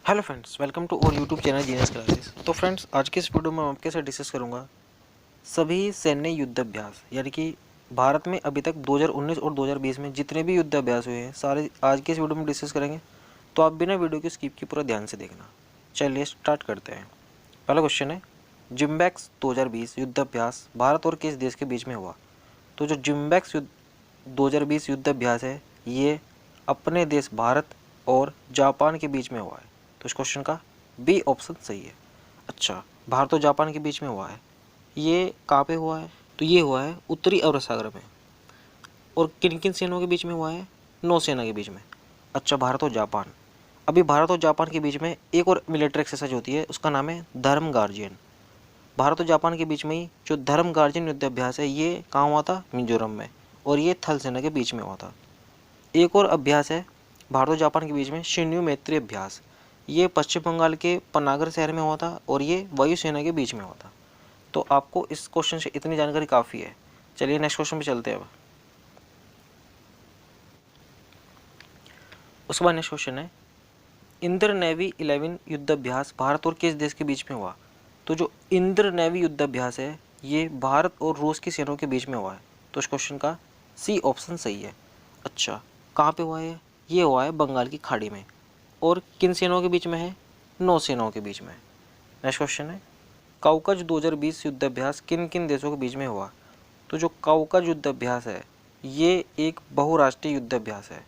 Hello friends, welcome to और YouTube channel genius classes. तो friends, आज के इस वीडियो में मैं आपके साथ डिस्कस करूंगा सभी सैन्य युद्ध अभ्यास, यानी कि भारत में अभी तक 2019 और 2020 में जितने भी युद्ध अभ्यास हुए हैं सारे आज के इस वीडियो में डिस्कस करेंगे। तो आप बिना वीडियो की स्किप की पूरा ध्यान से देखना। चलिए स्टार्ट करते हैं। पहला क्वेश्चन है, जिम्बैक्स 2020 युद्ध अभ्यास भारत और किस देश के बीच में हुआ? तो जो जिम्बैक्स 2020 युद्ध अभ्यास है ये अपने देश भारत और जापान के बीच में हुआ है। तो इस क्वेश्चन का बी ऑप्शन सही है। अच्छा, भारत और जापान के बीच में हुआ है, ये कहाँ पे हुआ है? तो ये हुआ है उत्तरी अरब सागर में। और किन किन सेनाओं के बीच में हुआ है? नौसेना के बीच में। अच्छा, भारत और जापान, अभी भारत और जापान के बीच में एक और मिलिट्री एक्सरसाइज होती है, उसका नाम है धर्म गार्जियन। भारत और जापान के बीच में ही जो धर्म गार्जियन युद्ध अभ्यास है ये कहाँ हुआ था? मिजोरम में। और ये थल सेना के बीच में हुआ था। एक और अभ्यास है भारत और जापान के बीच में, शिन्यू मैत्री अभ्यास। ये पश्चिम बंगाल के पनागर शहर में हुआ था और ये वायुसेना के बीच में हुआ था। तो आपको इस क्वेश्चन से इतनी जानकारी काफ़ी है। चलिए नेक्स्ट क्वेश्चन पे चलते हैं अब। उसके बाद नेक्स्ट क्वेश्चन है, इंद्र नेवी 11 युद्ध अभ्यास भारत और किस देश के बीच में हुआ? तो जो इंद्र नेवी युद्ध अभ्यास है ये भारत और रूस की सेनाओं के बीच में हुआ है। तो इस क्वेश्चन का सी ऑप्शन सही है। अच्छा, कहाँ पे हुआ है? ये हुआ है बंगाल की खाड़ी में। और किन सेनाओं के बीच में है? नौसेनाओं के बीच में। नेक्स्ट क्वेश्चन है, काउकज 2020 युद्ध अभ्यास किन किन देशों के बीच में हुआ? तो जो काउकज युद्ध अभ्यास है ये एक बहुराष्ट्रीय युद्ध अभ्यास है।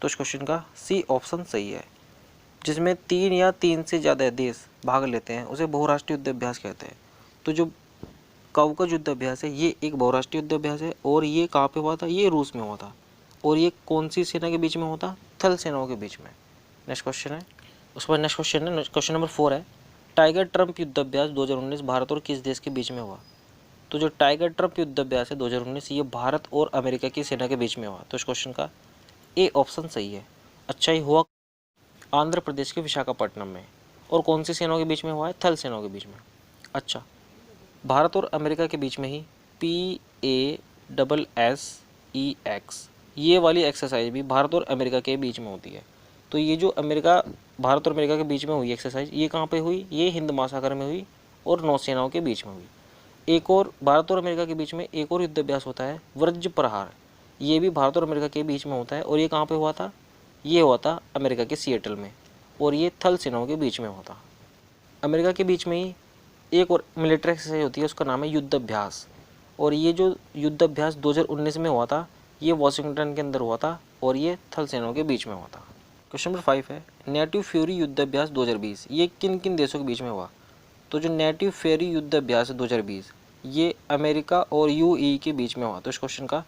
तो इस क्वेश्चन का सी ऑप्शन सही है। जिसमें 3 या 3 से ज़्यादा देश भाग लेते हैं उसे बहुराष्ट्रीय युद्ध अभ्यास कहते हैं। तो जो काउकज युद्ध अभ्यास है ये एक बहुराष्ट्रीय युद्ध अभ्यास है। और ये कहाँ पे हुआ था? ये रूस में हुआ था। और ये कौन सी सेना के बीच में हुआ था? थल सेनाओं के बीच में। नेक्स्ट क्वेश्चन है, उसके बाद नेक्स्ट क्वेश्चन है, क्वेश्चन नंबर 4 है, टाइगर ट्रंप युद्ध अभ्यास 2019 भारत और किस देश के बीच में हुआ? तो जो टाइगर ट्रंप युद्ध अभ्यास है 2019 ये भारत और अमेरिका की सेना के बीच में हुआ। तो इस क्वेश्चन का ए ऑप्शन सही है। अच्छा, ये हुआ आंध्र प्रदेश के विशाखापट्टनम में। और कौन सी सेनाओं के बीच में हुआ है? थल सेनाओं के बीच में। अच्छा, भारत और अमेरिका के बीच में ही PASSEX ये वाली एक्सरसाइज भी भारत और अमेरिका के बीच में होती है। तो ये जो भारत और अमेरिका के बीच में हुई एक्सरसाइज ये कहाँ पे हुई? ये हिंद महासागर में हुई और नौसेनाओं के बीच में हुई। एक और भारत और अमेरिका के बीच में एक और युद्ध अभ्यास होता है वज्र प्रहार। ये भी भारत और अमेरिका के बीच में होता है। और ये कहाँ पे हुआ था? ये हुआ था अमेरिका के सिएटल में। और ये थल सेनाओं के बीच में हुआ था। अमेरिका के बीच में ही एक और मिलिट्री एक्सरसाइज होती है, उसका नाम है युद्ध अभ्यास। और ये जो युद्ध अभ्यास 2019 में हुआ था ये वॉशिंगटन के अंदर हुआ था और ये थल सेनाओं के बीच में हुआ था। क्वेश्चन नंबर 5 है, नेटिव फ्यूरी युद्ध अभ्यास 2020 ये किन किन देशों के बीच में हुआ? तो जो नेटिव फ्यूरी युद्ध अभ्यास है 2020 ये अमेरिका और यूएई के बीच में हुआ। तो इस क्वेश्चन का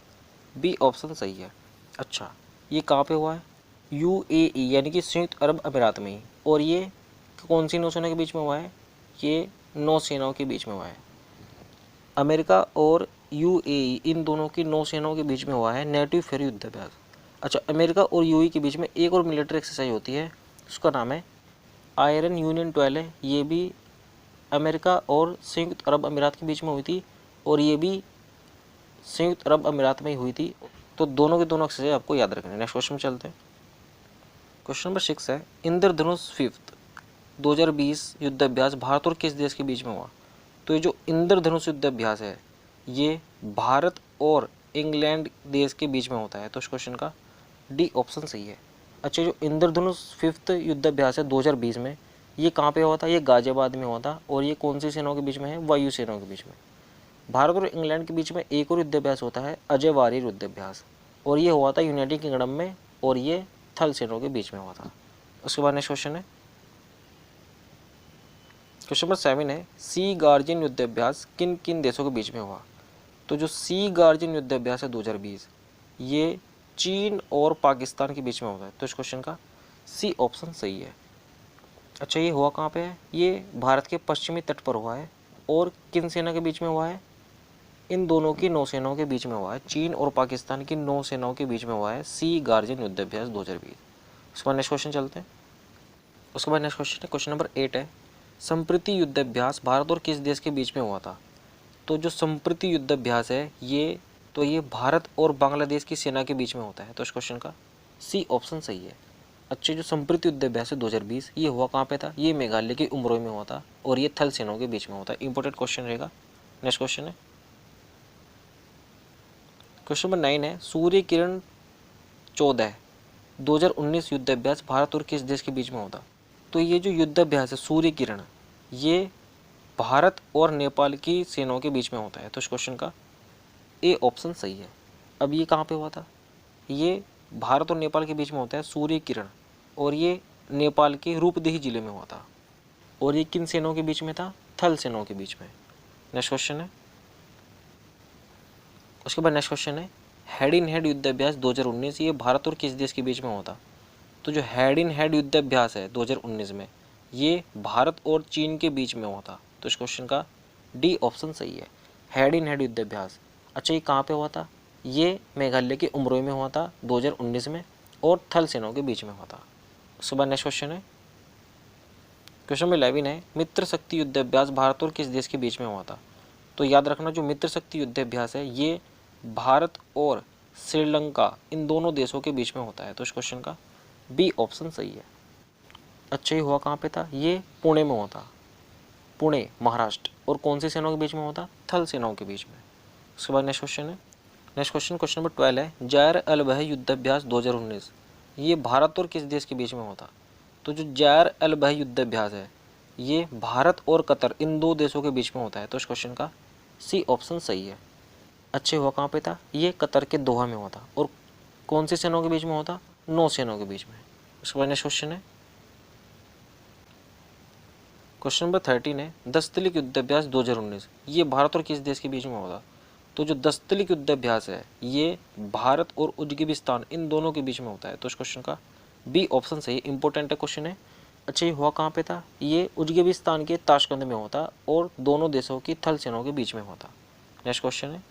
बी ऑप्शन सही है। अच्छा, ये कहाँ पे हुआ है? यूएई यानी कि संयुक्त अरब अमीरात में ही। और ये कौन सी नौसेना के बीच में हुआ है? ये नौसेनाओं के बीच में हुआ है। अमेरिका और यूएई इन दोनों की नौसेनाओं के बीच में हुआ है नेटिव फ्यूरी युद्ध अभ्यास। अच्छा, अमेरिका और यूएई के बीच में एक और मिलिट्री एक्सरसाइज होती है, उसका नाम है आयरन यूनियन 12 है। ये भी अमेरिका और संयुक्त अरब अमीरात के बीच में हुई थी और ये भी संयुक्त अरब अमीरात में ही हुई थी। तो दोनों के दोनों एक्सरसाइज आपको याद रखने हैं। नेक्स्ट क्वेश्चन में चलते हैं। क्वेश्चन नंबर 6 है, इंद्रधनुष 5 2020 युद्ध अभ्यास भारत और किस देश के बीच में हुआ? तो ये जो इंद्रधनुष युद्ध अभ्यास है ये भारत और इंग्लैंड देश के बीच में होता है। तो इस क्वेश्चन का डी ऑप्शन सही है। अच्छा, जो इंद्रधनुष 5 युद्ध अभ्यास है 2020 में ये कहाँ पे हुआ था? ये गाजियाबाद में हुआ था। और ये कौन सी सेनाओं के बीच में है? वायु सेनाओं के बीच में। भारत और इंग्लैंड के बीच में एक और युद्ध अभ्यास होता है अजय वारी युद्ध अभ्यास। और ये हुआ था यूनाइटेड किंगडम में और ये थल सेनाओं के बीच में हुआ था। उसके बाद नेक्स्ट क्वेश्चन है, क्वेश्चन नंबर 7 है, सी गार्जियन युद्ध अभ्यास किन किन देशों के बीच में हुआ? तो जो सी गार्जियन युद्ध अभ्यास है 2020 ये चीन और पाकिस्तान के बीच में होता है। तो इस क्वेश्चन का सी ऑप्शन सही है। अच्छा, ये हुआ कहाँ पे है? ये भारत के पश्चिमी तट पर हुआ है। और किन सेना के बीच में हुआ है? इन दोनों की नौसेनाओं के बीच में हुआ है। चीन और पाकिस्तान की नौसेनाओं के बीच में हुआ है सी गार्जियन युद्ध अभ्यास 2020। उसके बाद नेक्स्ट क्वेश्चन चलते हैं। उसके बाद नेक्स्ट क्वेश्चन है, क्वेश्चन नंबर 8 है, संप्रति युद्ध अभ्यास भारत और किस देश के बीच में हुआ था? तो जो संप्रति युद्ध अभ्यास है ये भारत और बांग्लादेश की सेना के बीच में होता है। तो इस क्वेश्चन का सी ऑप्शन सही है। अच्छे, जो संप्रीत युद्धाभ्यास है 2020, ये हुआ कहाँ पे था? ये मेघालय के उमरोई में हुआ था और ये थल सेनाओं के बीच में होता है। इंपॉर्टेंट क्वेश्चन रहेगा। नेक्स्ट क्वेश्चन है, क्वेश्चन नंबर 9 है, सूर्य किरण 14 2019 युद्धाभ्यास भारत और किस देश के बीच में होता? तो ये जो युद्धाभ्यास है सूर्य किरण, ये भारत और नेपाल की सेनाओं के बीच में होता है। तो इस क्वेश्चन का ए ऑप्शन सही है। अब ये कहाँ पे हुआ था? ये भारत और नेपाल के बीच में होता है सूर्य किरण, और ये नेपाल के रूपदेही जिले में हुआ था। और ये किन सेनाओं के बीच में था? थल सेनाओं के बीच में। नेक्स्ट क्वेश्चन है, उसके बाद नेक्स्ट क्वेश्चन है, हेड इन हेड युद्धाभ्यास 2019 ये भारत और किस देश के बीच में होता? तो जो हेड इन हेड युद्धाभ्यास है 2019 में, ये भारत और चीन के बीच में हुआ था। तो इस क्वेश्चन का डी ऑप्शन सही है, हेड इन हेड युद्धाभ्यास। अच्छा, ये कहाँ पे हुआ था? ये मेघालय के उमरोई में हुआ था 2019 में, और थल सेनाओं के बीच में हुआ था। उसके बाद नेक्स्ट क्वेश्चन है, क्वेश्चन नंबर 11 है, मित्र शक्ति युद्धाभ्यास भारत और किस देश के बीच में हुआ था? तो याद रखना, जो मित्र शक्ति युद्धाभ्यास है ये भारत और श्रीलंका इन दोनों देशों के बीच में होता है। तो इस क्वेश्चन का बी ऑप्शन सही है। अच्छा, ये हुआ कहाँ पे था? ये पुणे में होता, पुणे महाराष्ट्र, और कौन सी सेनाओं के बीच में होता? थल सेनाओं के बीच में। उसके बाद नेक्स्ट क्वेश्चन है, नेक्स्ट क्वेश्चन नंबर 12 है, जायर अल बह युद्धाभ्यास 2019 ये भारत और किस देश के बीच में होता? तो जो जायर अल बह युद्धाभ्यास है ये भारत और कतर इन दो देशों के बीच में होता है। तो इस क्वेश्चन का सी ऑप्शन सही है। अच्छे, हुआ कहाँ पे था? ये कतर के दोहा में हुआ था, और कौन सी सेनाओं के बीच में होता? नौ सेनाओं के बीच में। उसके बाद नेक्स्ट क्वेश्चन है, क्वेश्चन नंबर 13 है, दस्तलिक युद्धाभ्यास 2019 ये भारत और किस देश के बीच में होता? तो जो दस्तलिक युद्धाभ्यास है ये भारत और उज्बेकिस्तान इन दोनों के बीच में होता है। तो इस क्वेश्चन का बी ऑप्शन सही, इंपॉर्टेंट क्वेश्चन है। अच्छा, ये हुआ कहाँ पे था? ये उज्बेकिस्तान के ताशकंद में होता और दोनों देशों की थल सेनाओं के बीच में होता। नेक्स्ट क्वेश्चन है,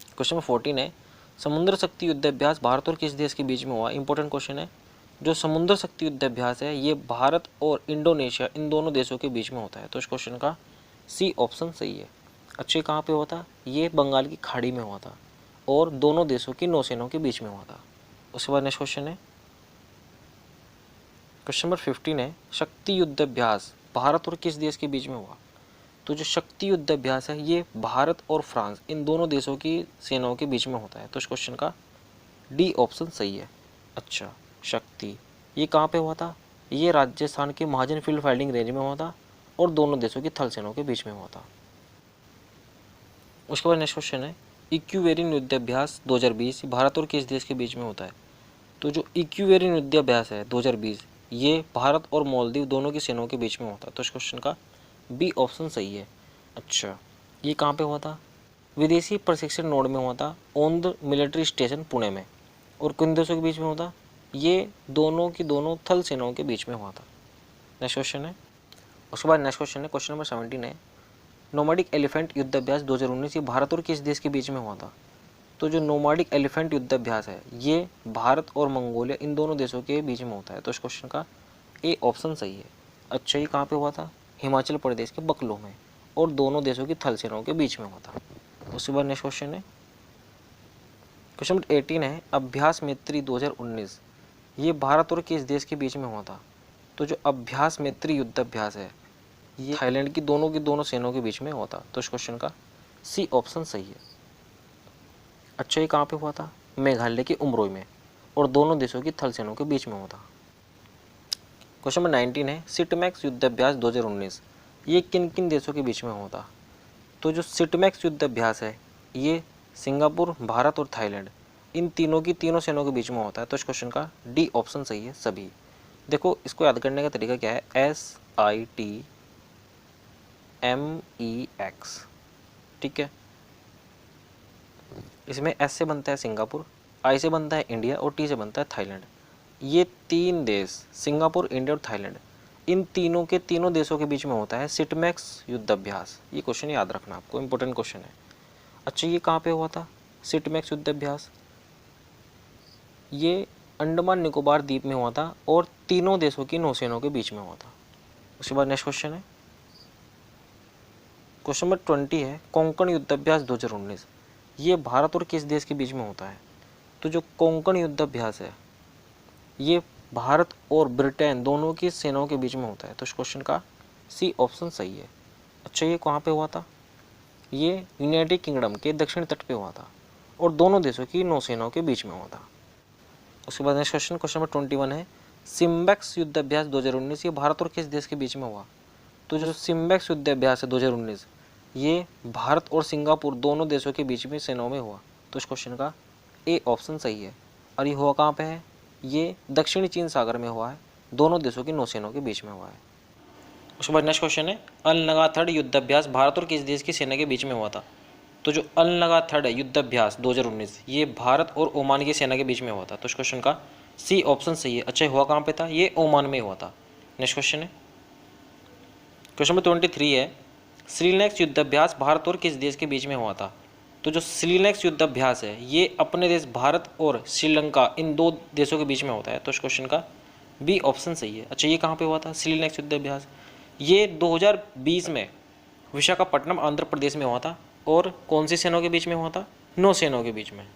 क्वेश्चन नंबर 14 है, समुद्र शक्ति युद्धाभ्यास भारत और किस देश के बीच में हुआ? इंपॉर्टेंट क्वेश्चन है। जो समुद्र शक्ति युद्धाभ्यास है ये भारत और इंडोनेशिया इन दोनों देशों के बीच में होता है। तो इस क्वेश्चन का सी ऑप्शन सही है। अच्छे, कहाँ पे हुआ था? ये बंगाल की खाड़ी में हुआ था और दोनों देशों की नौसेनाओं के बीच में हुआ था। उसके बाद नेक्स्ट क्वेश्चन है, क्वेश्चन नंबर 15 है, शक्ति युद्धाभ्यास भारत और किस देश के बीच में हुआ? तो जो शक्ति युद्धाभ्यास है ये भारत और फ्रांस इन दोनों देशों की सेनाओं के बीच में होता है। तो इस क्वेश्चन का डी ऑप्शन सही है। अच्छा, शक्ति ये कहाँ पे हुआ था? ये राजस्थान के महाजन फील्ड फाइटिंग रेंज में हुआ था और दोनों देशों की थल सेनाओं के बीच में हुआ था। उसके बाद नेक्स्ट क्वेश्चन है, इक्विवेरियन युद्धाभ्यास 2020 भारत और किस देश के बीच में होता है? तो जो इक्विवेरियन युद्धाभ्यास है 2020 ये भारत और मालदीव दोनों की सेनाओं के बीच में होता है। तो इस क्वेश्चन का बी ऑप्शन सही है। अच्छा, ये कहाँ पे हुआ था? विदेशी प्रशिक्षण नोड में हुआ था, on the military station Pune में, और किन देशों के बीच में होता? ये दोनों की दोनों थल सेनाओं के बीच में हुआ था। नेक्स्ट क्वेश्चन है, उसके बाद नेक्स्ट क्वेश्चन है, क्वेश्चन नंबर 17 है, नोमैडिक एलिफेंट युद्धाभ्यास 2019 ये भारत और किस देश के बीच में हुआ था? तो जो नोमैडिक एलिफेंट युद्धाभ्यास है ये भारत और मंगोलिया इन दोनों देशों के बीच में होता है। तो इस क्वेश्चन का ए ऑप्शन सही है। अच्छा, ये कहाँ पे हुआ था? हिमाचल प्रदेश के बकलो में, और दोनों देशों की थल सेनाओं के बीच में हुआ था। उसके बाद नेक्स्ट क्वेश्चन है, क्वेश्चन नंबर 18 है, अभ्यास मैत्री 2019 ये भारत और किस देश के बीच में हुआ था? तो जो अभ्यास मैत्री युद्धाभ्यास है ये थाईलैंड की दोनों सेनाओं के बीच में हुआ था। तो इस क्वेश्चन का सी ऑप्शन सही है। अच्छा, ये कहाँ पे हुआ था? मेघालय के उमरोई में, और दोनों देशों की थल सेनाओं के बीच में हुआ था। क्वेश्चन नंबर 19 है, सिटमैक्स युद्धाभ्यास 2019 ये किन किन देशों के बीच में हुआ था? तो जो सिटमैक्स युद्धाभ्यास है ये सिंगापुर, भारत और थाईलैंड इन तीनों की तीनों सेनाओं के बीच में होता है। तो इस क्वेश्चन का डी ऑप्शन सही है सभी। देखो, इसको याद करने का तरीका क्या है? SITMEX, ठीक है। इसमें S से बनता है सिंगापुर, I से बनता है इंडिया और T से बनता है थाईलैंड। ये तीन देश सिंगापुर, इंडिया और थाईलैंड इन तीनों के तीनों देशों के बीच में होता है सिटमैक्स युद्धाभ्यास। ये क्वेश्चन याद रखना आपको, इंपॉर्टेंट क्वेश्चन है। अच्छा, ये कहाँ पे हुआ था सिटमैक्स युद्धाभ्यास? ये अंडमान निकोबार द्वीप में हुआ था और तीनों देशों की नौसेनाओं के बीच में हुआ था। उसके बाद नेक्स्ट क्वेश्चन है, क्वेश्चन नंबर 20 है, कोंकण युद्धाभ्यास 2019 ये भारत और किस देश के बीच में होता है? तो जो कोंकण युद्धाभ्यास है ये भारत और ब्रिटेन दोनों की सेनाओं के बीच में होता है। तो इस क्वेश्चन का सी ऑप्शन सही है। अच्छा, ये कहाँ पे हुआ था? ये यूनाइटेड किंगडम के दक्षिण तट पे हुआ था और दोनों देशों की नौसेनाओं के बीच में हुआ था। उसके बाद नेक्स्ट क्वेश्चन, क्वेश्चन नंबर 21 है, सिम्बेक्स युद्धाभ्यास 2019 ये भारत और किस देश के बीच में हुआ? तो जो सिम्बेक्स युद्धाभ्यास है 2019 ये भारत और सिंगापुर दोनों देशों के बीच में सेनाओं में हुआ। तो इस क्वेश्चन का ए ऑप्शन सही है। और ये हुआ कहाँ पे है? ये दक्षिणी चीन सागर में हुआ है, दोनों देशों की नौसेनाओं के बीच में हुआ है। उसके बाद नेक्स्ट क्वेश्चन है, अल-नगाथड युद्धाभ्यास भारत और किस देश की सेना के बीच में हुआ था? तो जो अल-नगाथड युद्धाभ्यास 2019 ये भारत और ओमान की सेना के बीच में हुआ था। तो इस क्वेश्चन का सी ऑप्शन सही है। अच्छा, हुआ कहाँ पे था? ये ओमान में हुआ था। नेक्स्ट क्वेश्चन है, क्वेश्चन नंबर 23 है, श्रीलैक्स युद्धाभ्यास भारत और किस देश के बीच में हुआ था? तो जो श्रीलैक्स युद्धाभ्यास है ये अपने देश भारत और श्रीलंका इन दो देशों के बीच में होता है। तो इस क्वेश्चन का बी ऑप्शन सही है। अच्छा, ये कहाँ पे हुआ था श्रीलैक्स युद्धाभ्यास? ये 2020 में विशाखापट्टनम आंध्र प्रदेश में हुआ था। और कौन सी सेनाओं के बीच में हुआ था? नौसेनाओं के बीच में।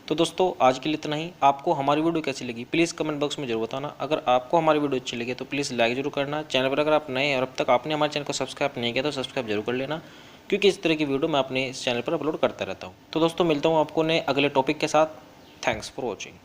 तो दोस्तों आज के लिए इतना ही। आपको हमारी वीडियो कैसी लगी प्लीज़ कमेंट बॉक्स में जरूर बताना। अगर आपको हमारी वीडियो अच्छी लगी तो प्लीज़ लाइक जरूर करना। चैनल पर अगर आप नए हैं और अब तक आपने हमारे चैनल को सब्सक्राइब नहीं किया तो सब्सक्राइब जरूर कर लेना, क्योंकि इस तरह की वीडियो मैं अपने इस चैनल पर अपलोड करता रहता हूँ। तो दोस्तों मिलता हूँ आपको नए अगले टॉपिक के साथ। Thanks for watching.